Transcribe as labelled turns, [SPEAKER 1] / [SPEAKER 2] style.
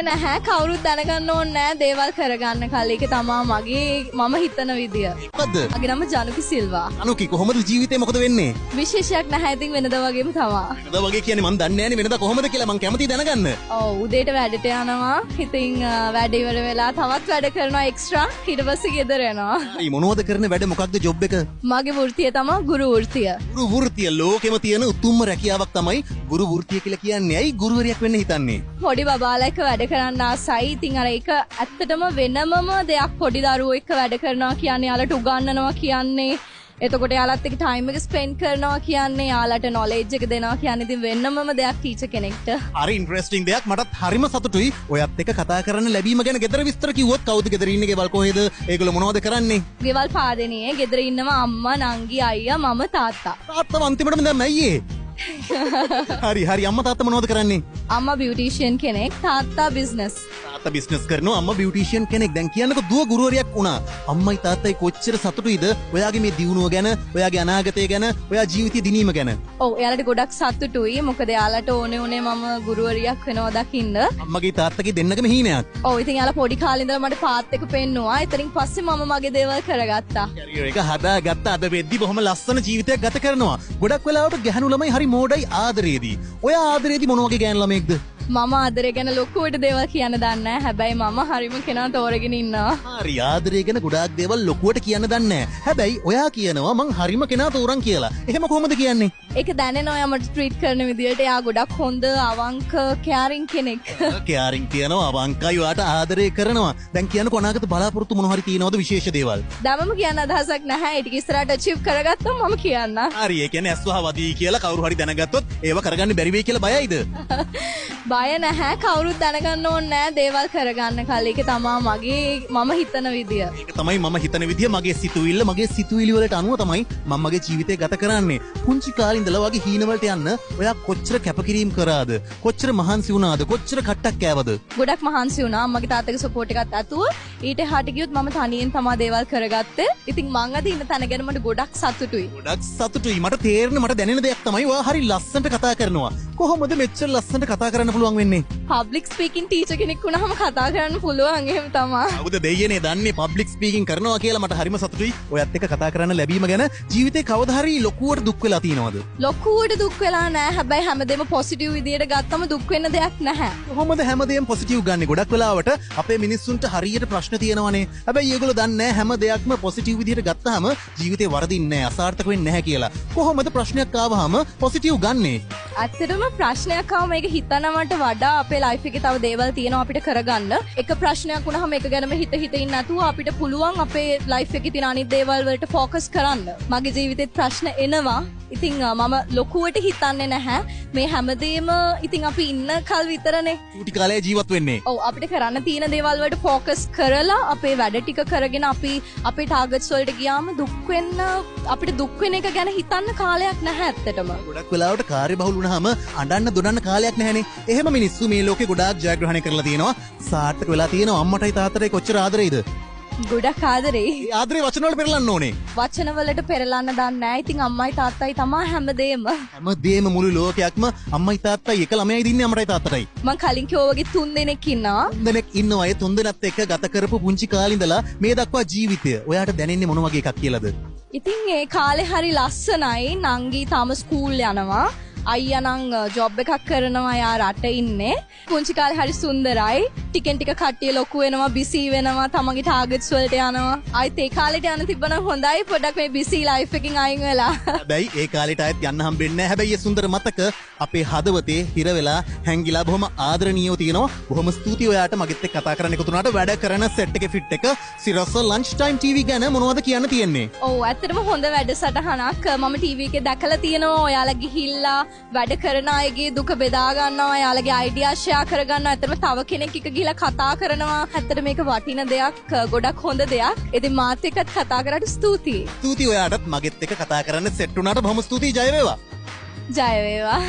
[SPEAKER 1] නැහැ කවුරුත් දැනගන්න ඕනේ නැහැ දේවල් කරගන්න කලින් ඒක තමයි මම හිතන විදිය.
[SPEAKER 2] මොකද්ද?
[SPEAKER 1] මගේ නම ජනුකි සිල්වා.
[SPEAKER 2] අනුකි කොහොමද ජීවිතේ මොකද වෙන්නේ?
[SPEAKER 1] විශේෂයක් නැහැ ඉතින් වෙනදා වගේම තමයි.
[SPEAKER 2] වෙනදා වගේ කියන්නේ මම දන්නේ නැහැ නේ වෙනදා කොහොමද කියලා මම කැමතියි දැනගන්න.
[SPEAKER 1] ඔව් උදේට වැඩට යනවා. ඉතින් වැඩ ඉවර වෙලා තවත් වැඩ කරනවා එක්ස්ට්‍රා. ඊට පස්සේ ගෙදර යනවා.
[SPEAKER 2] හරි මොනවද කරන වැඩ මොකක්ද ජොබ් එක?
[SPEAKER 1] මගේ වෘත්තිය තමයි ගුරු වෘත්තිය.
[SPEAKER 2] ගුරු වෘත්තිය ලෝකෙම තියෙන උතුම්ම රැකියාවක් තමයි ගුරු වෘත්තිය කියලා කියන්නේ. ඇයි ගුරුවරයෙක් වෙන්න හිතන්නේ?
[SPEAKER 1] පොඩි බබාලා එක්ක වැඩ කරන්න ආසයි. ඉතින් අර ඒක ඇත්තටම වෙනමම දෙයක් පොඩි දරුවෝ එක්ක වැඩ කරනවා කියන්නේ යාලට උගන්වනවා කියන්නේ එතකොට යාලත් එක්ක ටයිම් එක ස්පෙන්ඩ් කරනවා කියන්නේ යාලට නොලෙජ් එක දෙනවා කියන්නේ ඉතින් වෙනමම දෙයක් ටීචර් කෙනෙක්ට.
[SPEAKER 2] හරි ඉන්ටරෙස්ටිං දෙයක් මටත් හරිම සතුටුයි. ඔයත් එක්ක කතා කරන්න ලැබීම ගැන ගෙදර විස්තර කිව්වොත් කවුද ගෙදර ඉන්නේ ගෙවල් කොහෙද? ඒගොල්ලෝ මොනවද කරන්නේ?
[SPEAKER 1] ගෙවල් පාදෙනියේ ගෙදර ඉන්නවා අම්මා නංගි අයියා මම තාත්තා.
[SPEAKER 2] තාත්තා අන්තිමටම දැන් මැයියේ. හරි අම්මා තාත්තා මොනවද කරන්නේ?
[SPEAKER 1] අම්මා බියුටිෂියන් කෙනෙක් තාත්තා බිස්නස්.
[SPEAKER 2] තාත්තා බිස්නස් කරනවා අම්මා බියුටිෂියන් කෙනෙක්. දැන් කියන්නකෝ දුව ගුරුවරියක් වුණා. අම්මයි තාත්තයි කොච්චර සතුටුයිද ඔයාගේ මේ දියුණුව ගැන, ඔයාගේ අනාගතය ගැන, ඔයා ජීවිතය දිනීම ගැන.
[SPEAKER 1] ඔව් එයාලට ගොඩක් සතුටුයි. මොකද එයාලට ඕනේ මම ගුරුවරියක් වෙනවා දකින්න.
[SPEAKER 2] අම්මගේ තාත්තගේ දෙන්නගම හීනයක්.
[SPEAKER 1] ඔව් ඉතින් එයාලා පොඩි කාලේ ඉඳලා මට පාත් එක පෙන්නුවා. ඉතින් පස්සේ මම මගේ දේවල් කරගත්තා.
[SPEAKER 2] කැරියර් එක හදාගත්ත අද වෙද්දි බොහොම ලස්සන ජීවිතයක් ගත කරනවා. ගොඩක් වෙලාවට ගැහණු ළමයි හරි මෝඩයි ආදරේදී. ඔය ආදරේදී මොන වගේ ගෑනු ළමෙක්ද?
[SPEAKER 1] මම ආදරය ගැන ලොකුවට දේවල් කියන්න දන්නේ නැහැ. හැබැයි මම හරිම කෙනා තෝරගෙන ඉන්නවා.
[SPEAKER 2] හරි ආදරය ගැන ගොඩාක් දේවල් ලොකුවට කියන්න දන්නේ නැහැ. හැබැයි ඔයා කියනවා මං හරිම කෙනා තෝරන් කියලා. එහෙම කොහොමද කියන්නේ?
[SPEAKER 1] ඒක දැනෙනවා එයා මට ට්‍රීට් කරන විදියට. එයා ගොඩක් හොඳ අවංක කෑරින් කෙනෙක්.
[SPEAKER 2] කෑරින් කියනවා අවංකයි ඔයාට ආදරය කරනවා. දැන් කියන්නකෝ අනාගත බලාපොරොත්තු මොන හරි තියෙනවද විශේෂ දේවල්?
[SPEAKER 1] දැමම කියන්න අදහසක් නැහැ. ඒ ටික ඉස්සරහට අචීව් කරගත්තොත් මම කියන්න.
[SPEAKER 2] හරි ඒ කියන්නේ ඇස්වහ වදී කියලා කවුරු හරි දැනගත්තොත් ඒව කරගන්න බැරි වෙයි කියලා බයයිද?
[SPEAKER 1] බය නැහැ කවුරුත් දැනගන්න ඕනේ නැහැ දේවල් කරගන්න කලින් ඒක තමයි මම හිතන විදිය.
[SPEAKER 2] ඒක තමයි මම හිතන විදිය මගේ සිතුවිල්ල මගේ සිතුවිලි වලට අනුව තමයි මම මගේ ජීවිතය ගත කරන්නේ. පුංචි කාලේ ඉඳලා වගේ හීන වලට යන්න ඔයා කොච්චර කැපකිරීම කරාද? කොච්චර මහන්සි වුණාද? කොච්චර කට්ටක් කෑවද?
[SPEAKER 1] ගොඩක් මහන්සි වුණා. මගේ තාත්තගේ සපෝට් එකත් ඇතුව ඊට එහාට ගියොත් මම තනියෙන් තමයි දේවල් කරගත්තේ. ඉතින් මං අද ඉන්න තැන ගැන මට ගොඩක් සතුටුයි.
[SPEAKER 2] ගොඩක් සතුටුයි. මට තේරෙන මට දැනෙන දෙයක් තමයි ඔයා හරි ලස්සනට කතා කරනවා. කොහොමද මෙච්චර ලස්සනට කතා කරන්න පුළුවන් වෙන්නේ?
[SPEAKER 1] පබ්ලික් ස්පීකින් ටීචර් කෙනෙක් වුණාම කතා කරන්න පුළුවන් එහෙම තමයි.
[SPEAKER 2] කවුද දෙයියනේ දන්නේ පබ්ලික් ස්පීකින් කරනවා කියලා මට හරිම සතුටුයි. ඔයත් එක්ක කතා කරන්න ලැබීම ගැන ජීවිතේ කවදා හරි ලොකුවට දුක් වෙලා තියෙනවද?
[SPEAKER 1] ලොකුවට දුක් වෙලා නැහැ. හැබැයි හැමදේම පොසිටිව් විදියට ගත්තම දුක් වෙන්න දෙයක් නැහැ.
[SPEAKER 2] කොහොමද හැමදේම පොසිටිව් ගන්නෙ? ගොඩක් වෙලාවට අපේ මිනිස්සුන්ට හරියට ප්‍රශ්න තියෙනවනේ. හැබැයි ඒගොල්ලෝ දන්නේ නැහැ හැම දෙයක්ම පොසිටිව් විදියට ගත්තාම ජීවිතේ වරදින්නේ නැහැ, අසාර්ථක වෙන්නේ නැහැ කියලා. කොහොමද ප්‍රශ්නයක් ආවහම පොසිටිව් ගන්නෙ?
[SPEAKER 1] ඇත්තටම ප්‍රශ්නයක් ආවම ඒක හිතනවට වඩා අපේ ලයිෆ් එකේ තව දේවල් තියෙනවා අපිට කරගන්න. එක ප්‍රශ්නයක් වුණාම ඒක ගැනම හිත ඉන්න නැතුව අපිට පුළුවන් අපේ ලයිෆ් එකේ තියෙන අනිත් දේවල් වලට ફોකස් කරන්න. මගේ ජීවිතේත් ප්‍රශ්න එනවා. ඉතින් මම ලොකුවට හිතන්නේ නැහැ. මේ හැමදේම ඉතින් අපි ඉන්න කල් විතරනේ.
[SPEAKER 2] චූටි කාලේ ජීවත් වෙන්නේ.
[SPEAKER 1] ඔව් අපිට කරන්න තියෙන දේවල් වලට ફોකස් කරලා අපේ වැඩ ටික කරගෙන අපි අපේ ටාගට්ස් වලට ගියාම අපිට දුක් වෙන එක ගැන හිතන්න කාලයක් නැහැ ඇත්තටම.
[SPEAKER 2] ගොඩක් වෙලාවට කාර්යබහුල වුණාම අඬන්න දොඩන්න කාලයක් නැහැනේ. එහෙම මිනිස්සු මේ ලෝකේ ගොඩාක් ජයග්‍රහණය කරලා තියෙනවා. සාර්ථක වෙලා තියෙනවා. අම්මටයි තාත්තටයි කොච්චර ආදරේද?
[SPEAKER 1] ගොඩක් ආදරේ.
[SPEAKER 2] ඒ ආදරේ වචන වලට පෙරලන්න ඕනේ.
[SPEAKER 1] වචන වලට පෙරලන්න දන්නේ නැහැ. ඉතින් අම්මයි තාත්තයි තමයි හැමදේම.
[SPEAKER 2] හැමදේම මුළු ලෝකයක්ම අම්මයි තාත්තයි එක ළමයි දින්නේ අම්මටයි තාත්තටයි.
[SPEAKER 1] මං කලින් කිව්වා වගේ 3 දෙනෙක් ඉන්නවා.
[SPEAKER 2] 3 දෙනෙක් ඉන්නවා. ඒ 3 දෙනාත් එක්ක ගත කරපු පුංචි කාලේ ඉඳලා මේ දක්වා ජීවිතය. ඔයාට දැනෙන්නේ මොන වගේ එකක් කියලාද?
[SPEAKER 1] ඉතින් ඒ කාලේ හරි ලස්සනයි. නංගි තාම ස්කූල් යනවා. අයියා නම් ජොබ් එකක් කරනවා. යා රට ඉන්නේ. පුංචි කාලේ හරි සුන්දරයි. ටිකෙන් ටික කට්ටිය ලොකු වෙනවා, බිසි වෙනවා, තමන්ගේ ටාගට්ස් වලට යනවා. ආයිත් ඒ කාලේට යන්න තිබ්බනම් හොඳයි. පොඩ්ඩක් මේ බිසි ලයිෆ් එකකින් අයින් වෙලා.
[SPEAKER 2] හැබැයි ඒ කාලේට ආයෙත් යන්න හම්බෙන්නේ නැහැ. හැබැයි ඒ සුන්දර මතක අපේ හදවතේ හිර වෙලා හැංගිලා බොහොම ආදරණීයව තියෙනවා. බොහොම ස්තුතියි ඔයාට මගෙත් එක්ක කතා කරන්න එකතු වුණාට. වැඩ කරන සෙට් එකේ ෆිට් එක සිරස ලන්ච් ටයිම් ටීවී ගැන මොනවද කියන්න තියෙන්නේ?
[SPEAKER 1] ඔව් ඇත්තටම හොඳ වැඩසටහනක්. මම ටීවී එකේ දැකලා තියෙනවා. ඔයාලා ගිහිල්ලා වැඩ කරන අයගේ දුක බෙදා ගන්නවා. යාළගේ අයිඩියා ෂෙයා කර ගන්නවා. ඇත්තටම තව කෙනෙක් එක්ක ගිහලා කතා කරනවා. ඇත්තට මේක වටින දෙයක්. ගොඩක් හොඳ දෙයක්. ඉතින් මාත් එක්කත් කතා කරාට ස්තුතියි.
[SPEAKER 2] ස්තුතියි ඔයාටත් මගෙත් එක්ක කතා කරන්න සෙට් වුණාට බොහොම ස්තුතියි. ජය වේවා.
[SPEAKER 1] ජය වේවා.